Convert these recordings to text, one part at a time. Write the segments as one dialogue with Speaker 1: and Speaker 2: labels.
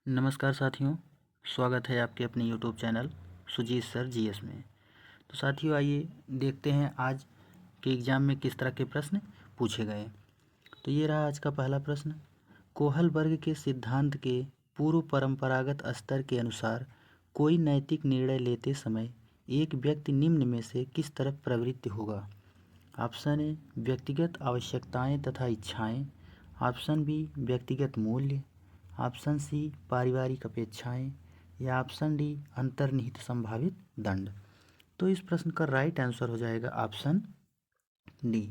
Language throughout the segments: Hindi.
Speaker 1: नमस्कार साथियों, स्वागत है आपके अपने YouTube channel Sujit sir GS में। तो साथियों आइए देखते हैं आज के एग्ज़ाम में किस तरह के प्रश्न पूछे गए। तो ये रहा आज का पहला प्रश्न। कोहलबर्ग के सिद्धांत के पूर्व परंपरागत स्तर के अनुसार कोई नैतिक निर्णय लेते समय एक व्यक्ति निम्न में से किस तरफ प्रवृत्त होगा? ऑप्शन ए व्यक्तिगत आवश्यकताएं तथा इच्छाएं, ऑप्शन बी व्यक्तिगत मूल्य, ऑप्शन सी पारिवारिक अपेक्षाएं या ऑप्शन डी अंतर्निहित संभावित दंड। तो इस प्रश्न का राइट आंसर हो जाएगा ऑप्शन डी।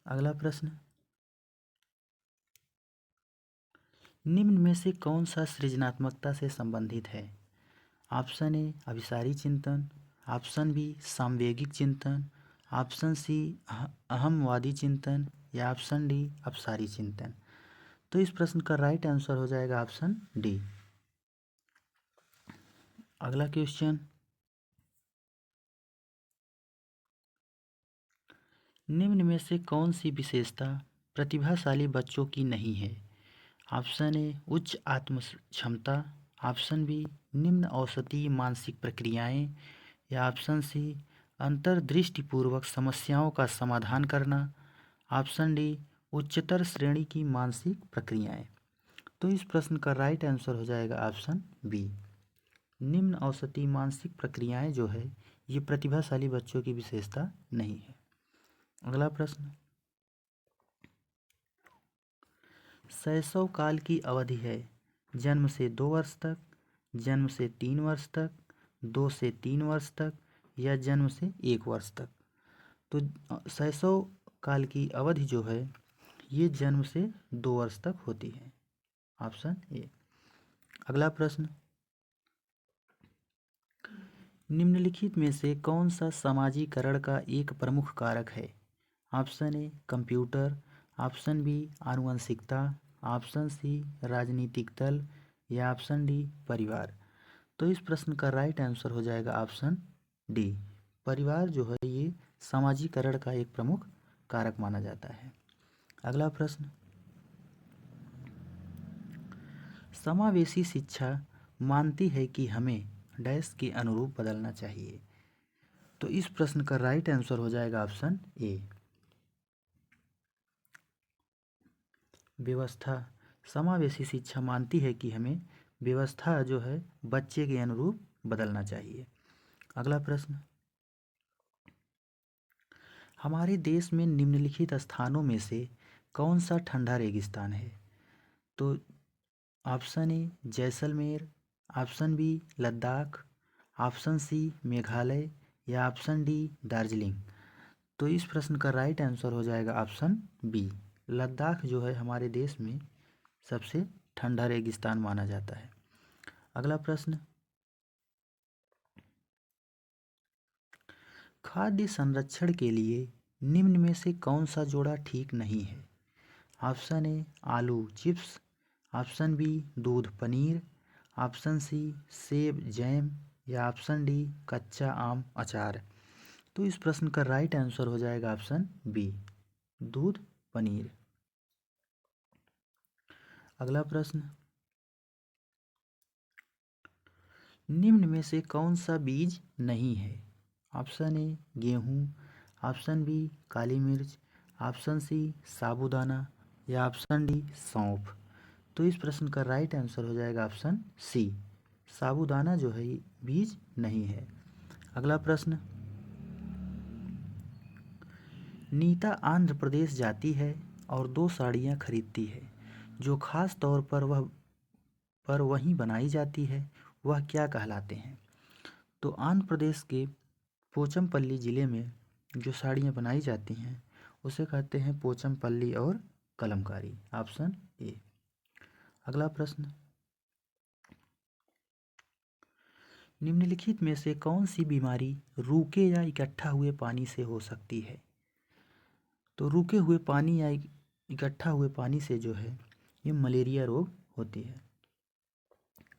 Speaker 1: अगला प्रश्न, निम्न में से कौन सा सृजनात्मकता से संबंधित है? ऑप्शन ए अभिसारी चिंतन, ऑप्शन बी सामवेगिक चिंतन, ऑप्शन सी अहमवादी चिंतन या ऑप्शन डी अपसारी चिंतन। तो इस प्रश्न का राइट आंसर हो जाएगा ऑप्शन डी। अगला क्वेश्चन, निम्न में से कौन सी विशेषता प्रतिभाशाली बच्चों की नहीं है? ऑप्शन ए उच्च आत्म क्षमता, ऑप्शन बी निम्न औसतीय मानसिक प्रक्रियाएं या ऑप्शन सी अंतर्दृष्टिपूर्वक समस्याओं का समाधान करना, ऑप्शन डी उच्चतर श्रेणी की मानसिक प्रक्रियाएं। तो इस प्रश्न का राइट आंसर हो जाएगा ऑप्शन बी। निम्न औसतीय मानसिक प्रक्रियाएं जो है ये प्रतिभाशाली बच्चों की विशेषता नहीं है। अगला प्रश्न, शैशव काल की अवधि है जन्म से 2 वर्ष तक, जन्म से 3 वर्ष तक, 2 से 3 वर्ष तक या जन्म से 1 वर्ष तक। तो शैशव काल की अवधि जो है ये जन्म से 2 वर्ष तक होती है, ऑप्शन ए। अगला प्रश्न, निम्नलिखित में से कौन सा समाजीकरण का एक प्रमुख कारक है? Option A computer, option B आनुवंशिकता, ऑप्शन सी राजनीतिक दल या ऑप्शन डी परिवार। तो इस प्रश्न का राइट आंसर हो जाएगा ऑप्शन डी। परिवार जो है ये समाजीकरण का एक प्रमुख कारक माना जाता है। अगला प्रश्न, समावेशी शिक्षा मानती है कि हमें डैश के अनुरूप बदलना चाहिए। तो इस प्रश्न का राइट आंसर हो जाएगा ऑप्शन ए व्यवस्था। समावेशी शिक्षा मानती है कि हमें व्यवस्था जो है बच्चे के अनुरूप बदलना चाहिए। अगला प्रश्न, हमारे देश में निम्नलिखित स्थानों में से कौन सा ठंडा रेगिस्तान है? तो option A Jaisalmer, option B Ladakh, option C Meghalaya या ऑप्शन डी दार्जिलिंग। तो इस प्रश्न का राइट आंसर हो जाएगा ऑप्शन बी। लद्दाख जो है हमारे देश में सबसे ठंडा रेगिस्तान माना जाता है। अगला प्रश्न, खाद्य संरक्षण के लिए निम्न में से कौन सा जोड़ा ठीक नहीं है? ऑप्शन ए आलू चिप्स, ऑप्शन बी दूध पनीर, ऑप्शन सी सेब जैम या ऑप्शन डी कच्चा आम अचार। तो इस प्रश्न का राइट आंसर हो जाएगा ऑप्शन बी दूध पनीर। अगला प्रश्न, निम्न में से कौन सा बीज नहीं है? ऑप्शन ए गेहूँ, ऑप्शन बी काली मिर्च, ऑप्शन सी साबूदाना या ऑप्शन डी सौंफ। तो इस प्रश्न का राइट आंसर हो जाएगा ऑप्शन सी साबूदाना जो है बीज नहीं है। अगला प्रश्न, नीता आंध्र प्रदेश जाती है और 2 साड़ियाँ खरीदती है जो खास तौर पर वहीं बनाई जाती है, वह क्या कहलाते हैं? तो आंध्र प्रदेश के पोचमपल्ली ज़िले में जो साड़ियाँ बनाई जाती हैं उसे कहते हैं पोचमपल्ली और कलमकारी, ऑप्शन ए। अगला प्रश्न, निम्नलिखित में से कौन सी बीमारी रूखे या इकट्ठा हुए पानी से हो सकती है? तो रुके हुए पानी या इकट्ठा हुए पानी से जो है ये मलेरिया रोग होती है।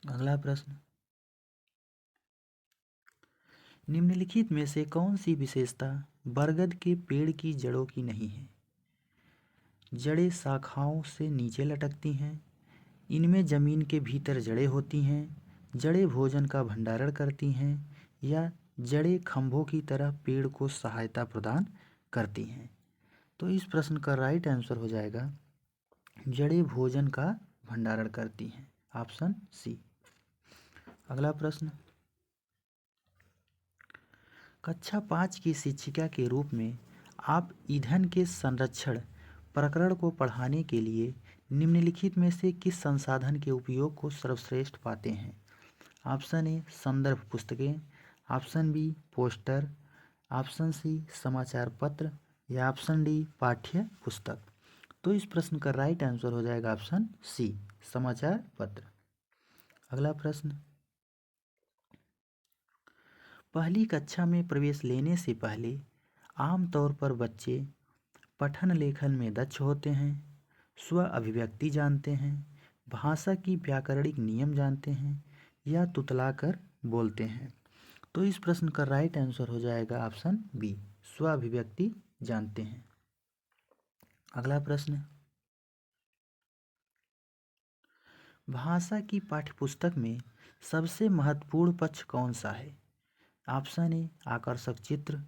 Speaker 1: अगला प्रश्न, निम्नलिखित में से कौन सी विशेषता बरगद के पेड़ की जड़ों की नहीं है? जड़ें शाखाओं से नीचे लटकती हैं, इनमें जमीन के भीतर जड़ें होती हैं, जड़ें भोजन का भंडारण करती हैं, या जड़ें खंभों की तरह पेड़ को सहायता प्रदान करती हैं। तो इस प्रश्न का राइट आंसर हो जाएगा जड़ें भोजन का भंडारण करती हैं, ऑप्शन सी। अगला प्रश्न, कक्षा 5 की शिक्षिका के रूप में आप ईंधन के संरक्षण प्रकरण को पढ़ाने के लिए निम्नलिखित में से किस संसाधन के उपयोग को सर्वश्रेष्ठ पाते हैं? ऑप्शन ए संदर्भ पुस्तकें, option B poster, option C समाचार पत्र, या ऑप्शन डी पाठ्य पुस्तक। तो इस प्रश्न का राइट आंसर हो जाएगा ऑप्शन सी समाचार पत्र। अगला प्रश्न, पहली कक्षा में प्रवेश लेने से पहले आमतौर पर बच्चे पठन लेखन में दक्ष होते हैं, स्व अभिव्यक्ति जानते हैं, भाषा की व्याकरणिक नियम जानते हैं, या तुतलाकर बोलते हैं। तो इस प्रश्न का राइट आंसर हो जाएगा ऑप्शन बी स्व अभिव्यक्ति जानते हैं। अगला प्रश्न, भाषा की पाठ्यपुस्तक में सबसे महत्वपूर्ण पक्ष कौन सा है? ऑप्शन ए आकर्षक चित्र,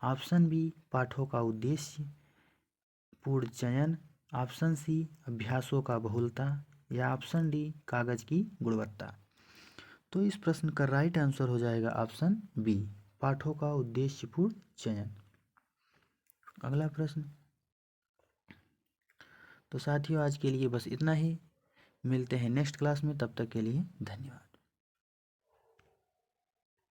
Speaker 1: ऑप्शन बी पाठों का उद्देश्य पूर्ण चयन, ऑप्शन सी अभ्यासों का बहुलता, या ऑप्शन डी कागज की गुणवत्ता। तो इस प्रश्न का राइट आंसर हो जाएगा ऑप्शन बी पाठों का उद्देश्यपूर्ण चयन। अगला प्रश्न, तो साथियों आज के लिए बस इतना ही, मिलते हैं नेक्स्ट क्लास में, तब तक के लिए धन्यवाद।